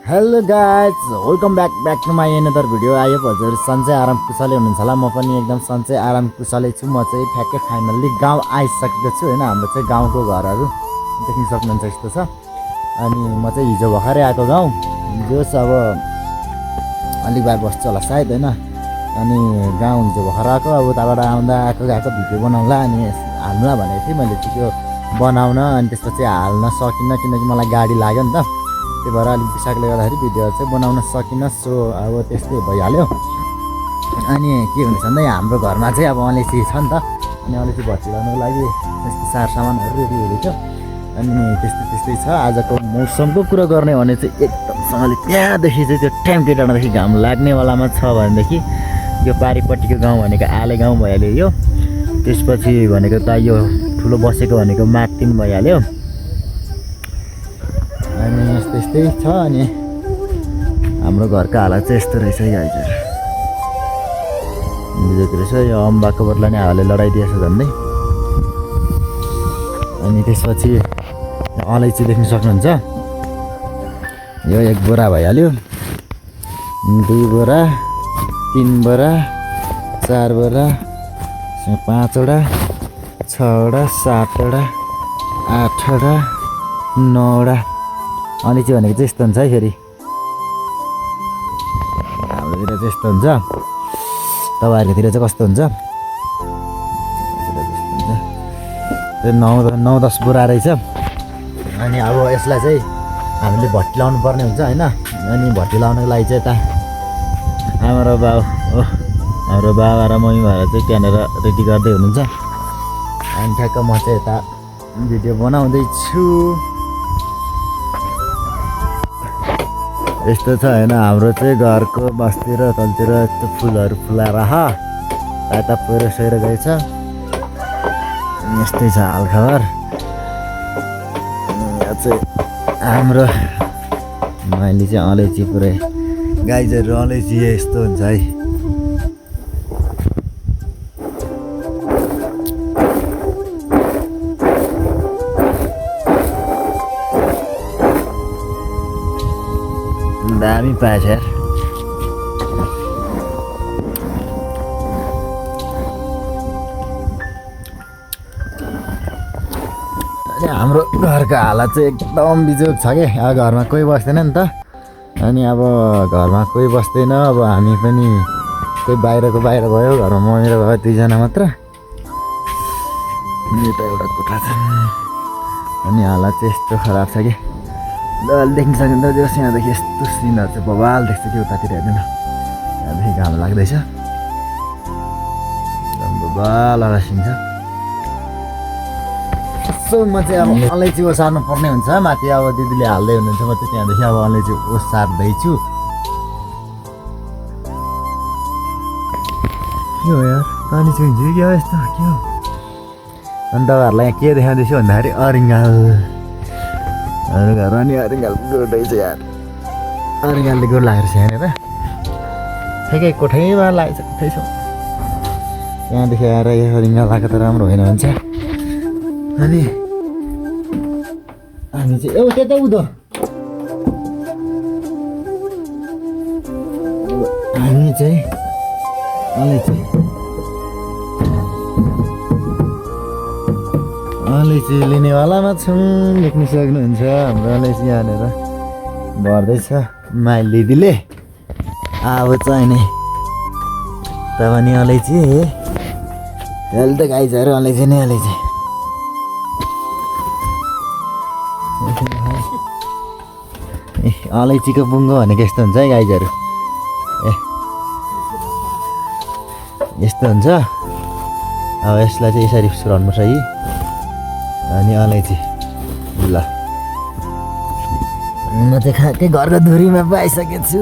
Hello guys welcome back to my another video. I hope हजुर सन्चै आराम कुशलै हुनुहुन्छ होला। म पनि एकदम सन्चै आराम कुशलै छु। म चाहिँ ठ्याक्कै फाइनल्ली गाउँ आइसकेको छु होइन। हाम्रो चाहिँ गाउँको घरहरू देख्न सक्नुहुन्छ यस्तो छ। अनि म चाहिँ हिजो भर्खरै आएको गाउँ, जोस् अब अलिक बार बस्छु होला सायद होइन। अनि गाउँ हिजो भर्खर आएको, अब उताबाट आउँदा आएको भिडियो बनाउँला अनि हाल्नुला भनेको थिएँ मैले चाहिँ त्यो बनाउन। अनि त्यसपछि हाल्न सकिनँ किनकि मलाई गाडी लाग्यो नि त, त्यही भएर अलिक बिसाकले गर्दाखेरि भिडियोहरू चाहिँ बनाउन सकिनँ। सो अब त्यस्तै भइहाल्यो। अनि के हुन्छ भन्दा हाम्रो घरमा चाहिँ अब अलैँची छ नि त, अनि अलैँची भचिलाउनुको लागि यस्तो सारसामानहरू रेडी हुँदैछ। अनि त्यस्तै छ। आजको मौसमको कुरा गर्ने भने चाहिँ एकदमसँगले त्यहाँदेखि चाहिँ त्यो ट्याम्के डाँडादेखि घाम लाग्नेवालामा छ भनेदेखि यो पारिपट्टिको गाउँ भनेको आले गाउँ भइहाल्यो यो। त्यसपछि भनेको त यो ठुलो बसेको भनेको माथिन भइहाल्यो। अनि यस्तै छ। अनि हाम्रो घरको हालत चाहिँ यस्तो रहेछ गाइजहरू, बुझेको रहेछ। यो अम्बाको बदला नै हावाले लडाइदिएछ झन्डै। अनि त्यसपछि अलैँची देख्न सक्नुहुन्छ, यो 1 बोरा भइहाल्यो, 2 बोरा, 3 बोरा, 4 बोरा, 5 वटा, 6 वटा, 7 वटा, 8 वटा, 9 वटा। अलैँची भनेको चाहिँ यस्तो हुन्छ है। फेरि हाम्रोतिर चाहिँ यस्तो हुन्छ, तपाईँहरूकोतिर चाहिँ कस्तो हुन्छ? त्यो 9-10 बोरा रहेछ। अनि अब यसलाई चाहिँ हामीले भट्टी लाउनु पर्ने हुन्छ होइन। अनि भट्टी लाउनुको लागि चाहिँ यता आमा र बाउ हाम्रो बाबा र मम्मी भएर चाहिँ त्यहाँनिर रेडी गर्दै हुनुहुन्छ। अनि ठ्याक्क म चाहिँ यता भिडियो बनाउँदैछु। यस्तो छ होइन हाम्रो चाहिँ घरको बस्तिर तलतिर यस्तो फुलहरू फुलाएर यता पहिरो सहिरो गएछ। यस्तै छ हालखबर। यहाँ चाहिँ हाम्रो मैले चाहिँ अलैँची पुरै गाइजहरू अलैँची यस्तो हुन्छ है। दामी पाएछ यार। हाम्रो घरको हालत चाहिँ एकदम बिजोग छ कि अब घरमा कोही बस्दैन नि त। अनि अब घरमा कोही बस्दैन, अब हामी पनि कोही बाहिर भयो। घरमा म मेरो भयो 2 जना मात्र। यता एउटा कोठा छ। अनि हालत चाहिँ यस्तो खराब छ कि देख्न सकिन्छ। जस यहाँदेखि यस्तो सिनहरू चाहिँ बवाल देख्छ कि उतातिर हेर्दैन, यहाँदेखि घाम लाग्दैछ एकदम बवाल सिन छ। सो म चाहिँ अब अलैँची ओसार्नु पर्ने हुन्छ माथि। अब दिदीले हाल्दै हुनुहुन्छ, म चाहिँ त्यहाँदेखि अब अलैँची ओसार्दैछु। के हो यार, पानी चाहिँ हुन्छ क्या यस्तो के हो? अनि तपाईँहरूलाई यहाँ के देखाउँदैछु भन्दाखेरि अरिङ्गाल, हाम्रो घरमा नि अरिङ्गाल गोड्दैछ यार। अरिङ्गालले गोड लागेको छ यहाँनिर, ठ्याक्कै कोठैमा लागेको छ। कोठै छ त्यहाँदेखि आएर यो अरिङ्गाल लगाएको त राम्रो होइन भन्छ। अनि हामी चाहिँ त्यता उधो हामी चाहिँ अलैँची लिनेवालामा छौँ। देख्न सक्नुहुन्छ हाम्रो अलैँची यहाँनिर भर्दैछ माइली दिदीले। अब चाहिने त पनि अलैँची अहिले त गाइजहरू अलैँची नै अलैँची। अलैँचीको बुङ्गो भनेको यस्तो हुन्छ है गाइजहरू। यस्तो हुन्छ। अब यसलाई चाहिँ यसरी सुराउनुपर्छ है। अनि अलैँची ल म चाहिँ खाएकै घरको धुरीमा पाइसकेको छु।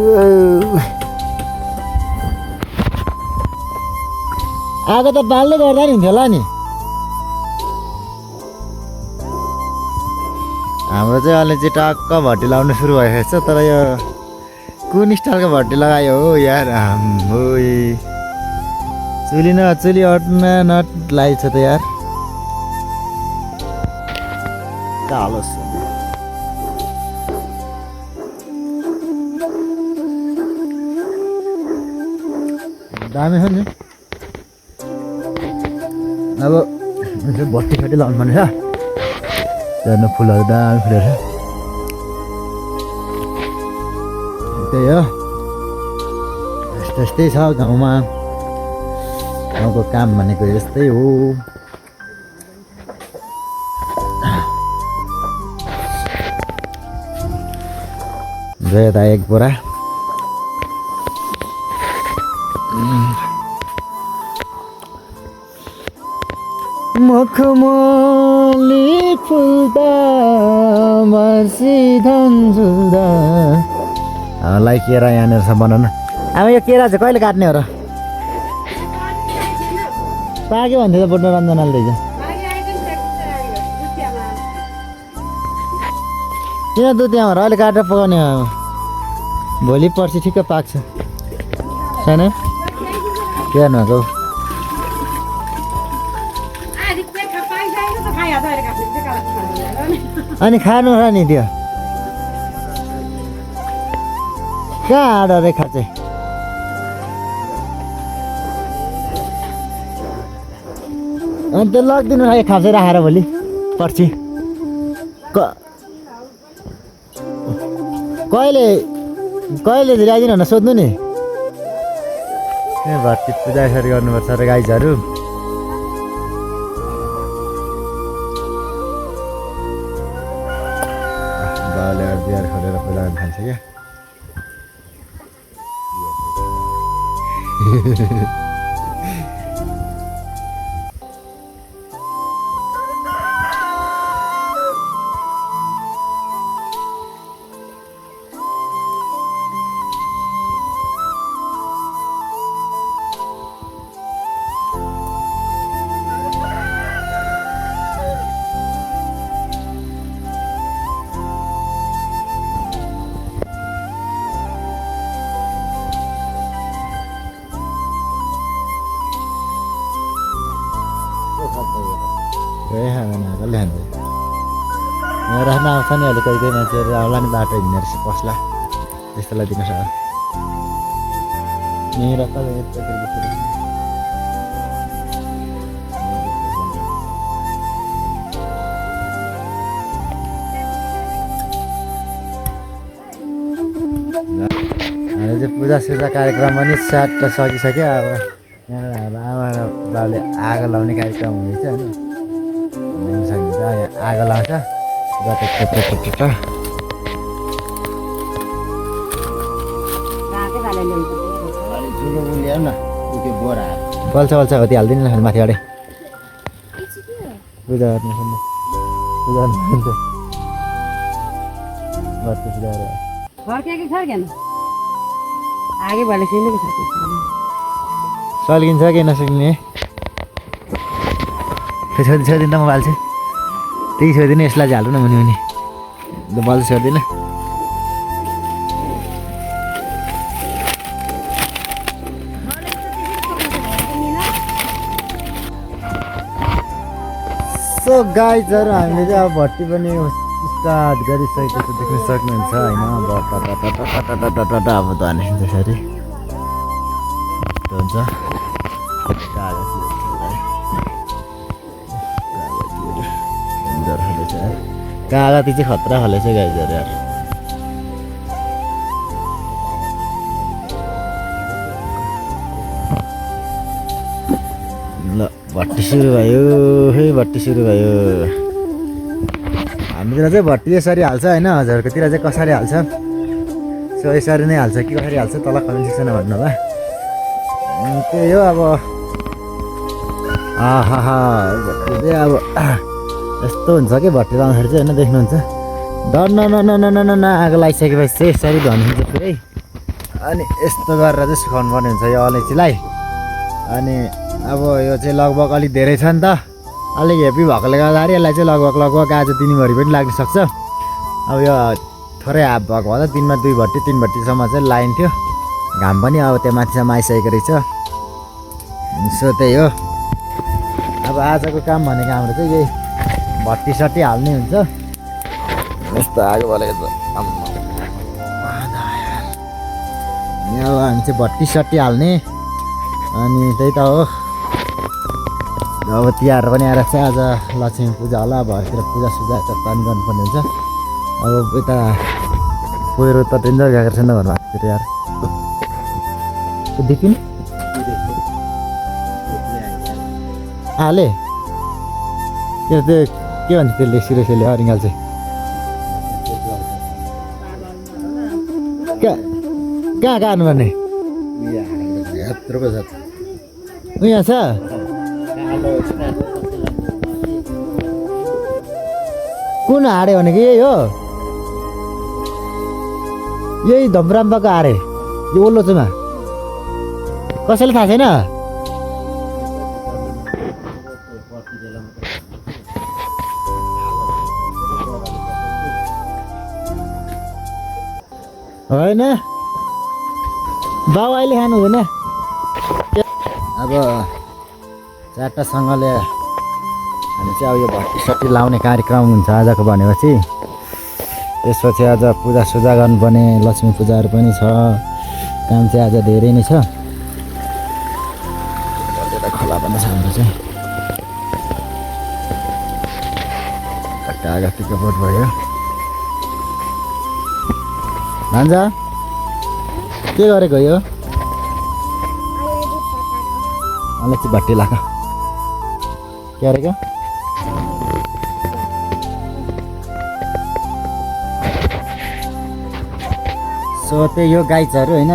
आगो त बाल्दै गर्दा नि हुन्थ्यो होला नि। हाम्रो चाहिँ अलैँची टक्क भट्टी लगाउनु सुरु भएको छ। तर यो कुन स्टाइलको भट्टी लगायो हो यार हाम्रो? चुली अट्न नट लागेको छ त यार। दामी छ नि अब भट्टी सट्टी लाउनु पर्ने छ हेर्नु फुलहरू दामी फुलेर त्यही हो यस्तै छ गाउँमा गाउँको काम भनेको यस्तै हो एक बोरा मखमली फुल्दा मर्सिधन झुल्दा लाई केरा यहाँनिर छ बनाउन अब यो केरा चाहिँ कहिले काट्ने हो र पाक्यो भन्थ्यो त बोट्न रञ्जनाले किन दुधियामा अहिले काटेर पकाउने भोलि पर्सि ठिक्क पाक्छ छैन के नभएको अनि खानु र नि त्यो कहाँ आडो रेखा चाहिँ अनि त्यो लगिदिनु खायो खाँचै राखेर भोलि पर्सि कहिले कहिले ल्याइदिनु न सोध्नु नि भट्टी पूजा यसरी गर्नुपर्छ र गाइजहरू बाले बिहार खोलेर पूजा गर्न थाल्छ क्या राख्न आउँछ नि अहिले कोही कोही मान्छेहरू आउला नि बाटो हिँडेर पस्ला त्यस्तोलाई दिनु सक्छ अहिले चाहिँ पूजासूजा कार्यक्रम पनि स्याट सकिसक्यो अब यहाँबाट आमा र बाबुले आगो लाउने कार्यक्रम हुँदैछ होइन आगो लाउँछ बल्छ बल्छ हो त्यो हालिदिनु न माथिबाटै पूजा गर्नु पूजा सल्किन्छ कि नसक्ने छोडिदिनु त म बाल्छु त्यही छोडिदिनु यसलाई चाहिँ हाल्नु न मुनि मुनि बल्छ छोडिदिनु सो गाइजहरू हामीले चाहिँ अब भट्टी पनि स्टार्ट गरिसकेको छ देख्न सक्नुहुन्छ होइन अब त अनि त्यसरी हुन्छ कागती चाहिँ खतरा खाले चाहिँ गाइजहरू यार ल भट्टी सुरु भयो है भट्टी सुरु भयो हामीतिर चाहिँ भट्टी यसरी हाल्छ होइन हजुरकोतिर चाहिँ कसरी हाल्छ सो यसरी नै हाल्छ कि कसरी हाल्छ तल कमेन्ट सेक्सनमा भन्नु होला त्यही हो अब भट्टी चाहिँ अब यस्तो हुन्छ कि भट्टी लाउँदाखेरि चाहिँ होइन देख्नुहुन्छ डर न आगो लगाइसकेपछि चाहिँ यसरी धनिन्छ पुरै अनि यस्तो गरेर चाहिँ सुकाउनु पर्ने हुन्छ यो अलैँचीलाई अनि अब यो चाहिँ लगभग अलिक धेरै छ नि त अलिक हेभी भएकोले गर्दाखेरि यसलाई चाहिँ लगभग आज दिनभरि पनि लाग्न सक्छ अब यो थोरै हाफ भएको भए त दिनमा 2 भट्टी 3 भट्टीसम्म चाहिँ लाइन्थ्यो घाम पनि अब त्यो माथिसम्म आइसकेको रहेछ सो त्यही हो अब आजको काम भनेको हाम्रो चाहिँ यही भट्टी सट्टी हाल्ने हुन्छ यस्तो आगो बलेको छ यहाँ हामी चाहिँ भट्टी सट्टी हाल्ने अनि त्यही त हो अब तिहार पनि आएर चाहिँ आज लक्ष्मी पूजा होला भरेतिर पूजासुजा पनि गर्नुपर्ने हुन्छ अब यता पहिरो त डेन्जर गएको छैन घरमा फेरि यार दिपिन हाले त्यो के भन्छ त्यसले सिरियसली अरिङ्गाल चाहिँ कहाँ कहाँ हान्नुपर्ने यहाँ छ कुन हाडे भनेको यही हो यही धमराम्बाको हारे यो ओल्लो चुमा कसैले थाहा छैन होइन बाउ अहिले खानु हुँदैन अब चारवटासँगले हामी चाहिँ अब यो भट्टीसट्टी लाउने कार्यक्रम हुन्छ आजको भनेपछि त्यसपछि आज पूजासुजा गर्नुपर्ने लक्ष्मी पूजाहरू पनि छ काम चाहिँ आज धेरै नै छ खोला पनि छ हाम्रो चाहिँ कागतीको बोट भयो भान्जा के गरेको यो अलैँची भट्टी लाग के गरेको सो त्यही हो गाइजहरू होइन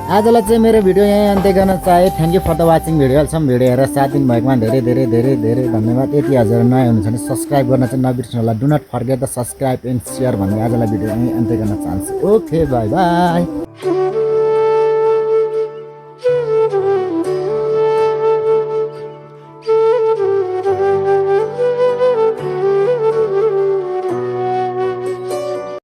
आजलाई चाहिँ मेरो भिडियो यहीँ अन्त्य गर्न चाहे thank you for the watching video अहिलेसम्म भिडियो हेरेर साथ दिनु भएकोमा धेरै धेरै धेरै धेरै धन्यवाद यति हजुर नयाँ हुनुहुन्छ भने सब्सक्राइब गर्न चाहिँ नबिर्सनु होला do not forget the subscribe and share भन्ने आजलाई भिडियो यहीँ अन्त्य गर्न चाहन्छु ओके बाई बाई